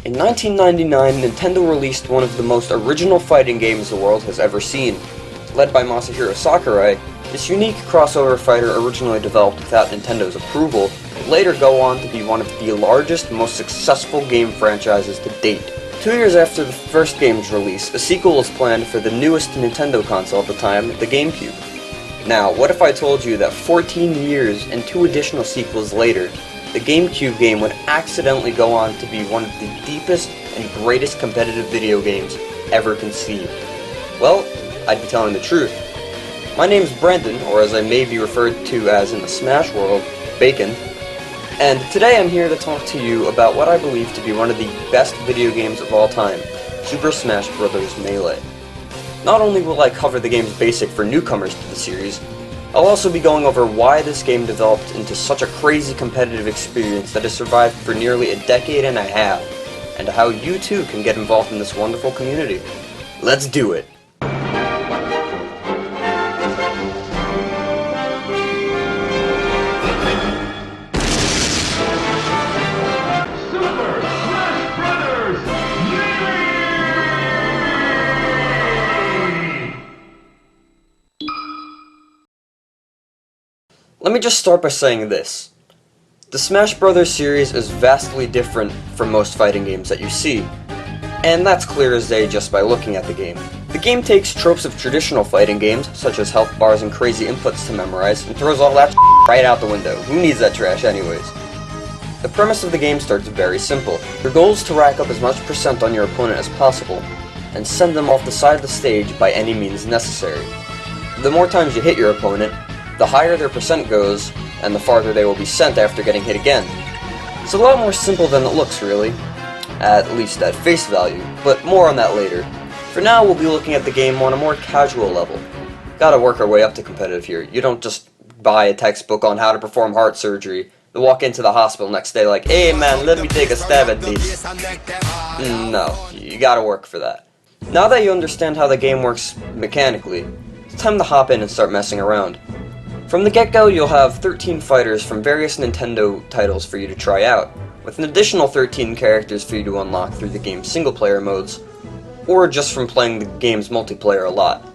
In 1999, Nintendo released one of the most original fighting games the world has ever seen. Led by Masahiro Sakurai, this unique crossover fighter originally developed without Nintendo's approval would later go on to be one of the largest, most successful game franchises to date. 2 years after the first game's release, a sequel was planned for the newest Nintendo console at the time, the GameCube. Now, what if I told you that 14 years and 2 additional sequels later, the GameCube game would accidentally go on to be one of the deepest and greatest competitive video games ever conceived? Well, I'd be telling the truth. My name's Brendan, or as I may be referred to as in the Smash world, Bacon, and today I'm here to talk to you about what I believe to be one of the best video games of all time, Super Smash Bros. Melee. Not only will I cover the game's basic for newcomers to the series, I'll also be going over why this game developed into such a crazy competitive experience that has survived for nearly a decade and a half, and how you too can get involved in this wonderful community. Let's do it! Let me just start by saying this. The Smash Bros. Series is vastly different from most fighting games that you see, and that's clear as day just by looking at the game. The game takes tropes of traditional fighting games, such as health bars and crazy inputs to memorize, and throws all that right out the window. Who needs that trash anyways? The premise of the game starts very simple. Your goal is to rack up as much percent on your opponent as possible, and send them off the side of the stage by any means necessary. The more times you hit your opponent, the higher their percent goes, and the farther they will be sent after getting hit again. It's a lot more simple than it looks, really. At least at face value, but more on that later. For now, we'll be looking at the game on a more casual level. Gotta work our way up to competitive here. You don't just buy a textbook on how to perform heart surgery, then walk into the hospital next day like, hey man, let me take a stab at this. No, you gotta work for that. Now that you understand how the game works mechanically, it's time to hop in and start messing around. From the get-go, you'll have 13 fighters from various Nintendo titles for you to try out, with an additional 13 characters for you to unlock through the game's single-player modes, or just from playing the game's multiplayer a lot.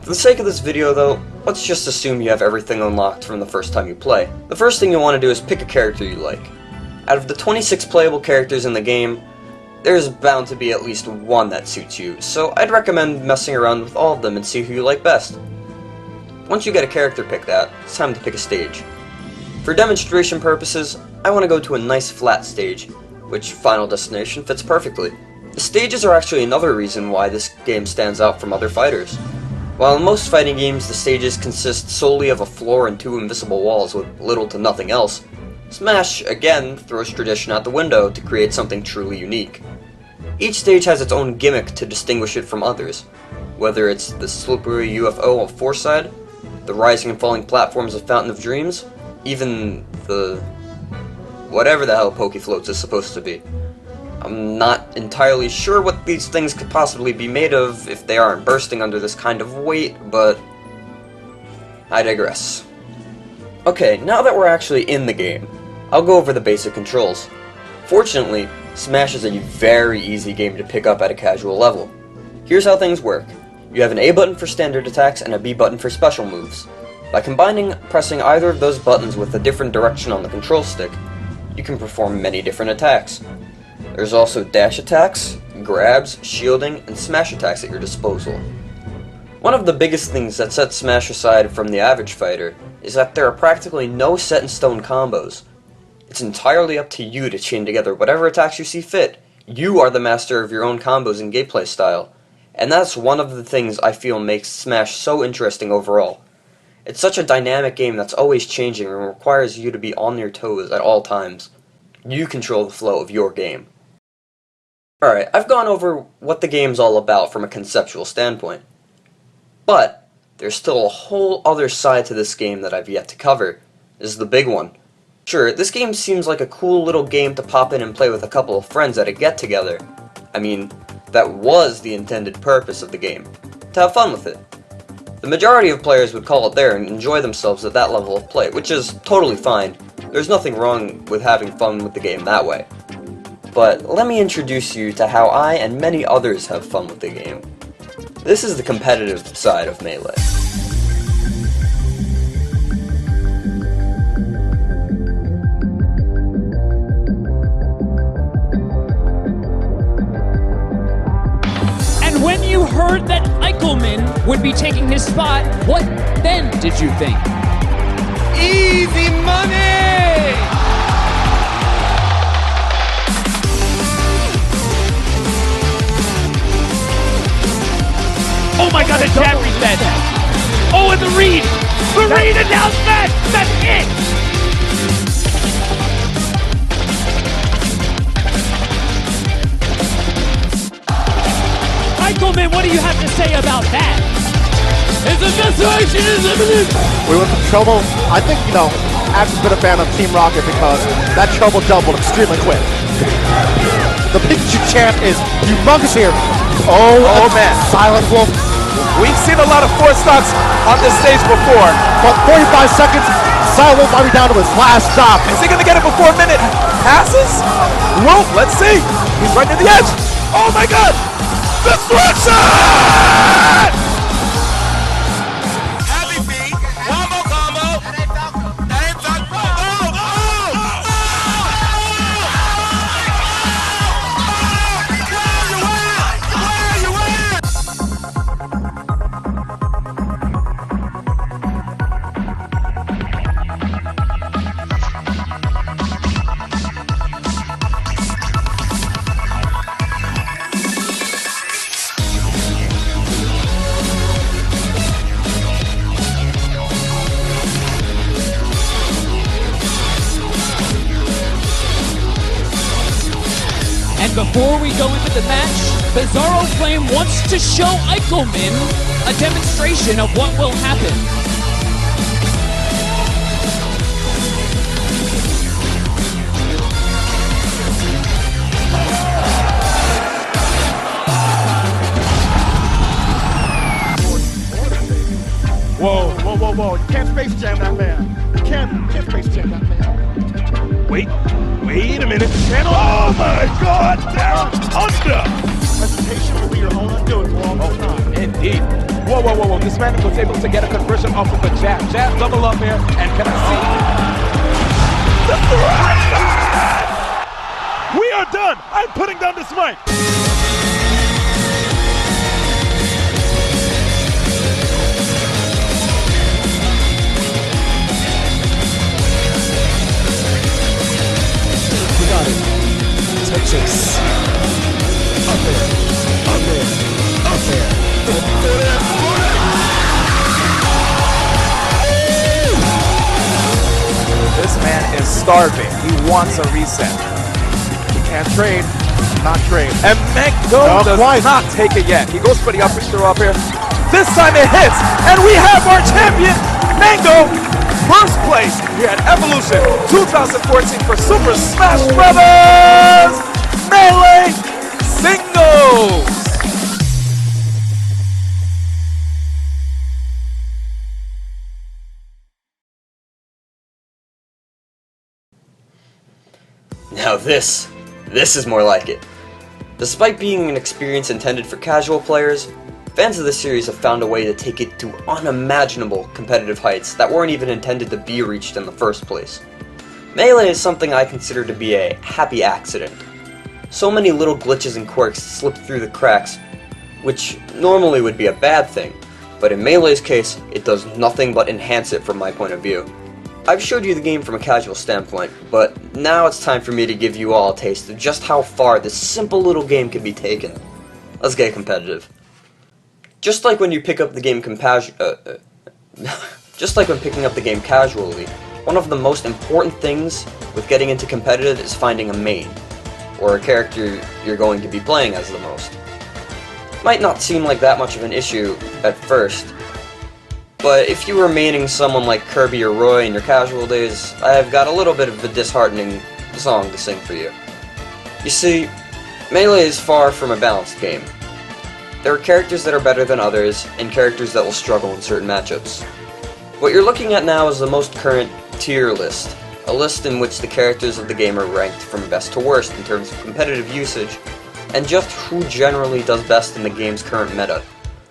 For the sake of this video though, let's just assume you have everything unlocked from the first time you play. The first thing you'll want to do is pick a character you like. Out of the 26 playable characters in the game, there's bound to be at least one that suits you, so I'd recommend messing around with all of them and see who you like best. Once you get a character picked out, it's time to pick a stage. For demonstration purposes, I want to go to a nice flat stage, which Final Destination fits perfectly. The stages are actually another reason why this game stands out from other fighters. While in most fighting games the stages consist solely of a floor and 2 invisible walls with little to nothing else, Smash, again, throws tradition out the window to create something truly unique. Each stage has its own gimmick to distinguish it from others, whether it's the slippery UFO of Fourside, the rising and falling platforms of Fountain of Dreams, even the whatever the hell Pokefloats is supposed to be. I'm not entirely sure what these things could possibly be made of if they aren't bursting under this kind of weight, but I digress. Okay, now that we're actually in the game, I'll go over the basic controls. Fortunately, Smash is a very easy game to pick up at a casual level. Here's how things work. You have an A button for standard attacks and a B button for special moves. By pressing either of those buttons with a different direction on the control stick, you can perform many different attacks. There's also dash attacks, grabs, shielding, and smash attacks at your disposal. One of the biggest things that sets Smash aside from the average fighter is that there are practically no set-in-stone combos. It's entirely up to you to chain together whatever attacks you see fit. You are the master of your own combos and gameplay style. And that's one of the things I feel makes Smash so interesting overall. It's such a dynamic game that's always changing and requires you to be on your toes at all times. You control the flow of your game. Alright, I've gone over what the game's all about from a conceptual standpoint. But there's still a whole other side to this game that I've yet to cover. This is the big one. Sure, this game seems like a cool little game to pop in and play with a couple of friends at a get-together. I mean, that was the intended purpose of the game, to have fun with it. The majority of players would call it there and enjoy themselves at that level of play, which is totally fine. There's nothing wrong with having fun with the game that way. but let me introduce you to how I and many others have fun with the game. This is the competitive side of Melee. And when you heard that Eichelman would be taking his spot, what then did you think? Easy money! Oh my god, the jab reset! Oh, and the read! The read and now smash! That's it! Eichelman, what do you have to say about that? His investigation is imminent! We went from trouble. I think, Axe has been a fan of Team Rocket because that trouble doubled extremely quick. The Pikachu chant is humongous here. Oh man. Silent Wolf. We've seen a lot of 4-stocks on this stage before. But 45 seconds, Silent Wolf might be down to his last stop. Is he going to get it before a minute passes? Well, let's see. He's right near the edge. Oh my god! Destruction! Heavy beat, combo combo, and And before we go into the match, Bizarro Flame wants to show Eichelman a demonstration of what will happen. Whoa. You can't space jam that man. You can't space jam that man. Wait a minute. And oh my god, down under! Hesitation will be your own undoing for all the time. Indeed. Whoa. This man was able to get a conversion off of a jab. Jab double up here, and can I see? The thrust! We are done! I'm putting down this mic! Tetris. Up there. This man is starving. He wants a reset. He can't trade. Not trade. And Mango does not take it yet. He goes for the upper throw up here. This time it hits. And we have our champion, Mango. First place here at Evolution 2014 for Super Smash Brothers Melee Singles. Now this is more like it. Despite being an experience intended for casual players, fans of this series have found a way to take it to unimaginable competitive heights that weren't even intended to be reached in the first place. Melee is something I consider to be a happy accident. So many little glitches and quirks slip through the cracks, which normally would be a bad thing, but in Melee's case, it does nothing but enhance it from my point of view. I've showed you the game from a casual standpoint, but now it's time for me to give you all a taste of just how far this simple little game can be taken. Let's get competitive. Just like when you pick up the game just like when picking up the game casually, one of the most important things with getting into competitive is finding a main, or a character you're going to be playing as the most. Might not seem like that much of an issue at first, but if you were maining someone like Kirby or Roy in your casual days, I've got a little bit of a disheartening song to sing for you. You see, Melee is far from a balanced game. There are characters that are better than others, and characters that will struggle in certain matchups. What you're looking at now is the most current tier list a list in which the characters of the game are ranked from best to worst in terms of competitive usage, and just who generally does best in the game's current meta.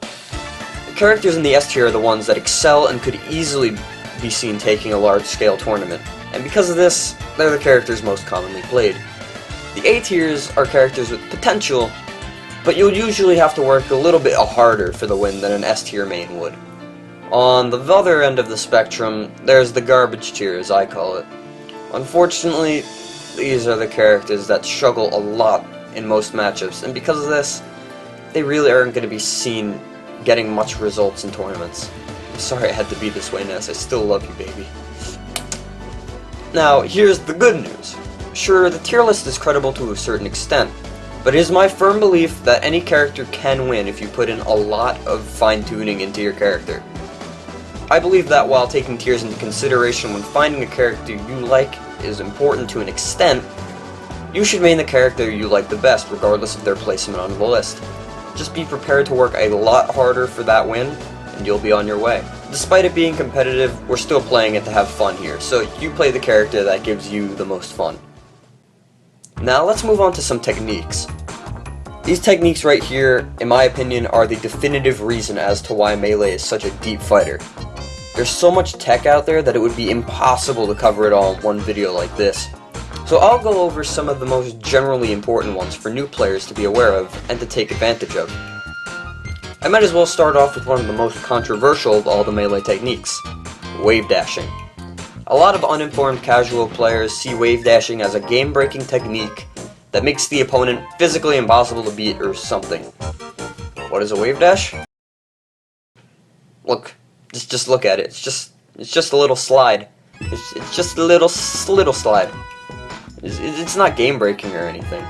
The characters in the S tier are the ones that excel and could easily be seen taking a large-scale tournament, and because of this, they're the characters most commonly played. The A tiers are characters with potential, but you'll usually have to work a little bit harder for the win than an S tier main would. On the other end of the spectrum, there's the garbage tier, as I call it. Unfortunately, these are the characters that struggle a lot in most matchups, and because of this, they really aren't going to be seen getting much results in tournaments. I'm sorry I had to be this way, Ness. I still love you, baby. Now, here's the good news. Sure, the tier list is credible to a certain extent, but it is my firm belief that any character can win if you put in a lot of fine-tuning into your character. I believe that while taking tiers into consideration when finding a character you like is important to an extent, you should main the character you like the best regardless of their placement on the list. Just be prepared to work a lot harder for that win, and you'll be on your way. Despite it being competitive, we're still playing it to have fun here, so you play the character that gives you the most fun. Now let's move on to some techniques. These techniques right here, in my opinion, are the definitive reason as to why Melee is such a deep fighter. There's so much tech out there that it would be impossible to cover it all in one video like this. So I'll go over some of the most generally important ones for new players to be aware of and to take advantage of. I might as well start off with one of the most controversial of all the Melee techniques, wave dashing. A lot of uninformed casual players see wave dashing as a game-breaking technique that makes the opponent physically impossible to beat or something. What is a wave dash? Look, just look at it. It's just a little slide. It's just a little slide. It's not game-breaking or anything.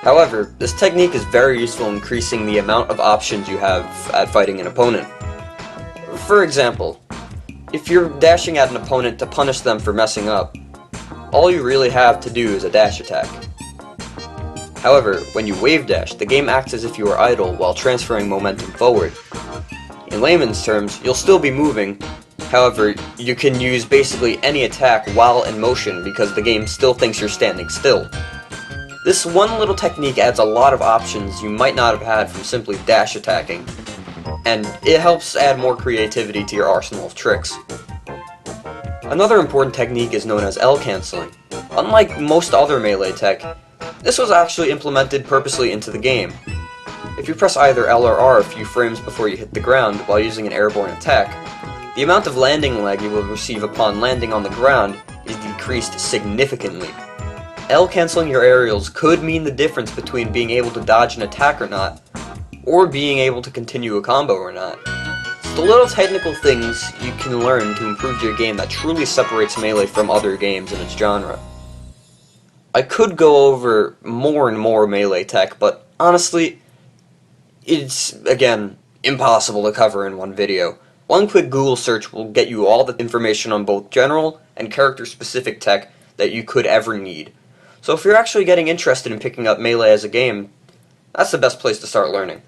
However, this technique is very useful in increasing the amount of options you have at fighting an opponent. For example, if you're dashing at an opponent to punish them for messing up, all you really have to do is a dash attack. However, when you wave dash, the game acts as if you are idle while transferring momentum forward. In layman's terms, you'll still be moving, however, you can use basically any attack while in motion because the game still thinks you're standing still. This one little technique adds a lot of options you might not have had from simply dash attacking, and it helps add more creativity to your arsenal of tricks. Another important technique is known as L cancelling. Unlike most other Melee tech, this was actually implemented purposely into the game. If you press either L or R a few frames before you hit the ground while using an airborne attack, the amount of landing lag you will receive upon landing on the ground is decreased significantly. L cancelling your aerials could mean the difference between being able to dodge an attack or not, or being able to continue a combo or not. It's the little technical things you can learn to improve your game that truly separates Melee from other games in its genre. I could go over more and more Melee tech, but honestly, it's, again, impossible to cover in one video. One quick Google search will get you all the information on both general and character-specific tech that you could ever need. So if you're actually getting interested in picking up Melee as a game, that's the best place to start learning.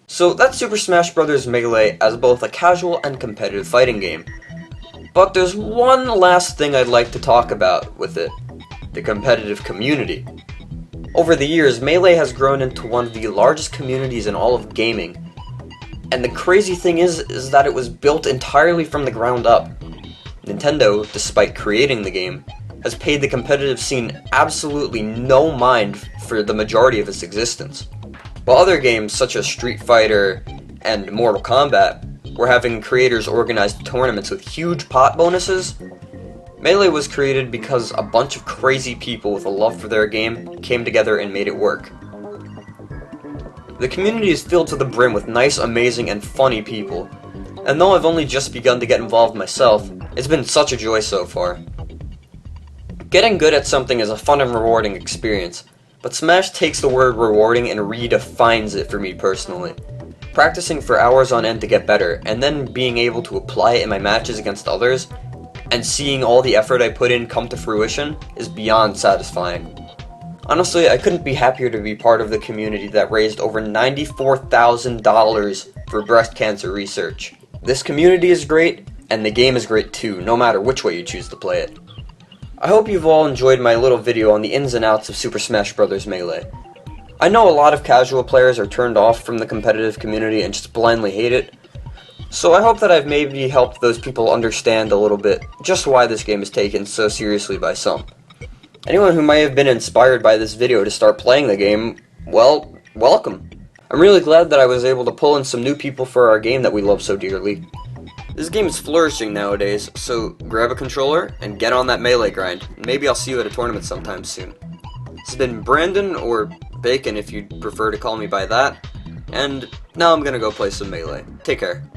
So that's Super Smash Bros. Melee as both a casual and competitive fighting game. But there's one last thing I'd like to talk about with it: the competitive community. Over the years, Melee has grown into one of the largest communities in all of gaming. And the crazy thing is that it was built entirely from the ground up. Nintendo, despite creating the game, has paid the competitive scene absolutely no mind for the majority of its existence. While other games such as Street Fighter and Mortal Kombat were having creators organize tournaments with huge pot bonuses, Melee was created because a bunch of crazy people with a love for their game came together and made it work. The community is filled to the brim with nice, amazing, and funny people, and though I've only just begun to get involved myself, it's been such a joy so far. Getting good at something is a fun and rewarding experience, but Smash takes the word rewarding and redefines it for me personally. Practicing for hours on end to get better, and then being able to apply it in my matches against others, and seeing all the effort I put in come to fruition is beyond satisfying. Honestly, I couldn't be happier to be part of the community that raised over $94,000 for breast cancer research. This community is great, and the game is great too, no matter which way you choose to play it. I hope you've all enjoyed my little video on the ins and outs of Super Smash Bros. Melee. I know a lot of casual players are turned off from the competitive community and just blindly hate it, so I hope that I've maybe helped those people understand a little bit just why this game is taken so seriously by some. Anyone who may have been inspired by this video to start playing the game, well, welcome. I'm really glad that I was able to pull in some new people for our game that we love so dearly. This game is flourishing nowadays, so grab a controller and get on that Melee grind. Maybe I'll see you at a tournament sometime soon. This has been Brandon, or Bacon if you'd prefer to call me by that, and now I'm gonna go play some Melee. Take care.